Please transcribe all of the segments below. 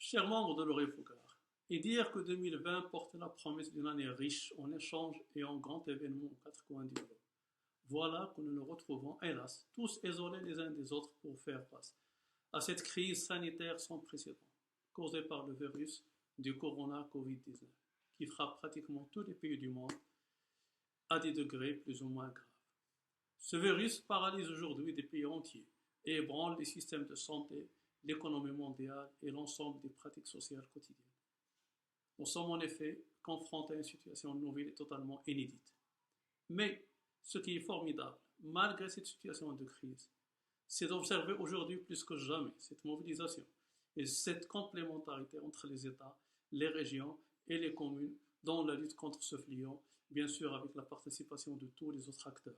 Chers membres de l'Orifogare, et dire que 2020 porte la promesse d'une année riche en échanges et en grands événements aux quatre coins du globe. Voilà que nous nous retrouvons, hélas, tous isolés les uns des autres pour faire face à cette crise sanitaire sans précédent, causée par le virus du corona Covid-19, qui frappe pratiquement tous les pays du monde à des degrés plus ou moins graves. Ce virus paralyse aujourd'hui des pays entiers et ébranle les systèmes de santé, l'économie mondiale et l'ensemble des pratiques sociales quotidiennes. Nous sommes en effet confrontés à une situation nouvelle et totalement inédite. Mais ce qui est formidable, malgré cette situation de crise, c'est d'observer aujourd'hui plus que jamais cette mobilisation et cette complémentarité entre les États, les régions et les communes dans la lutte contre ce fléau, bien sûr avec la participation de tous les autres acteurs.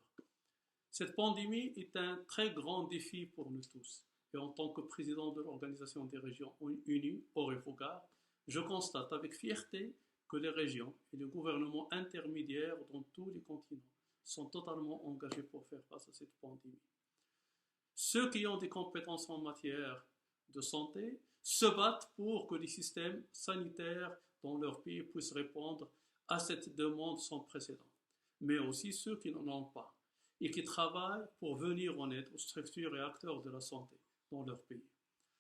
Cette pandémie est un très grand défi pour nous tous. Et en tant que président de l'Organisation des régions unies, Orifogare, je constate avec fierté que les régions et les gouvernements intermédiaires dans tous les continents sont totalement engagés pour faire face à cette pandémie. Ceux qui ont des compétences en matière de santé se battent pour que les systèmes sanitaires dans leur pays puissent répondre à cette demande sans précédent, mais aussi ceux qui n'en ont pas et qui travaillent pour venir en aide aux structures et acteurs de la santé dans leur pays.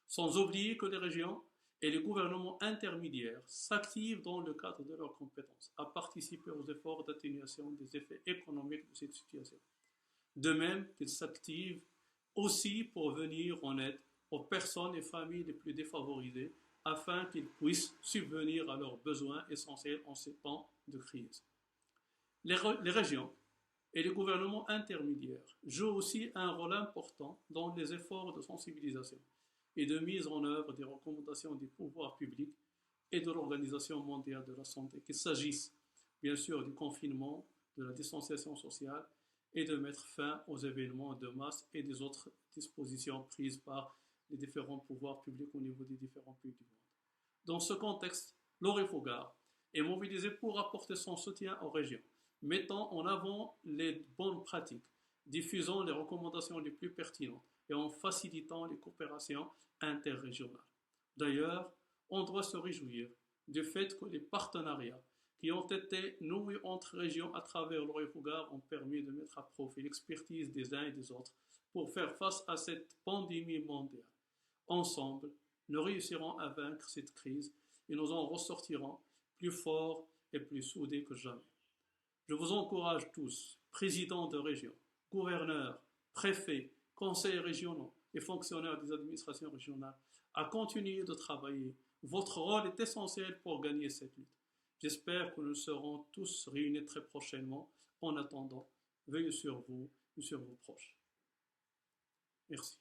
Sans oublier que les régions et les gouvernements intermédiaires s'activent dans le cadre de leurs compétences à participer aux efforts d'atténuation des effets économiques de cette situation. De même qu'ils s'activent aussi pour venir en aide aux personnes et familles les plus défavorisées afin qu'ils puissent subvenir à leurs besoins essentiels en ces temps de crise. Les régions et les gouvernements intermédiaires jouent aussi un rôle important dans les efforts de sensibilisation et de mise en œuvre des recommandations des pouvoirs publics et de l'Organisation mondiale de la santé, qu'il s'agisse bien sûr du confinement, de la distanciation sociale et de mettre fin aux événements de masse et des autres dispositions prises par les différents pouvoirs publics au niveau des différents pays du monde. Dans ce contexte, l'Orifogare est mobilisé pour apporter son soutien aux régions, mettant en avant les bonnes pratiques, diffusant les recommandations les plus pertinentes et en facilitant les coopérations interrégionales. D'ailleurs, on doit se réjouir du fait que les partenariats qui ont été noués entre régions à travers l'Orifogare ont permis de mettre à profit l'expertise des uns et des autres pour faire face à cette pandémie mondiale. Ensemble, nous réussirons à vaincre cette crise et nous en ressortirons plus forts et plus soudés que jamais. Je vous encourage tous, présidents de région, gouverneurs, préfets, conseillers régionaux et fonctionnaires des administrations régionales, à continuer de travailler. Votre rôle est essentiel pour gagner cette lutte. J'espère que nous serons tous réunis très prochainement. En attendant, veillez sur vous et sur vos proches. Merci.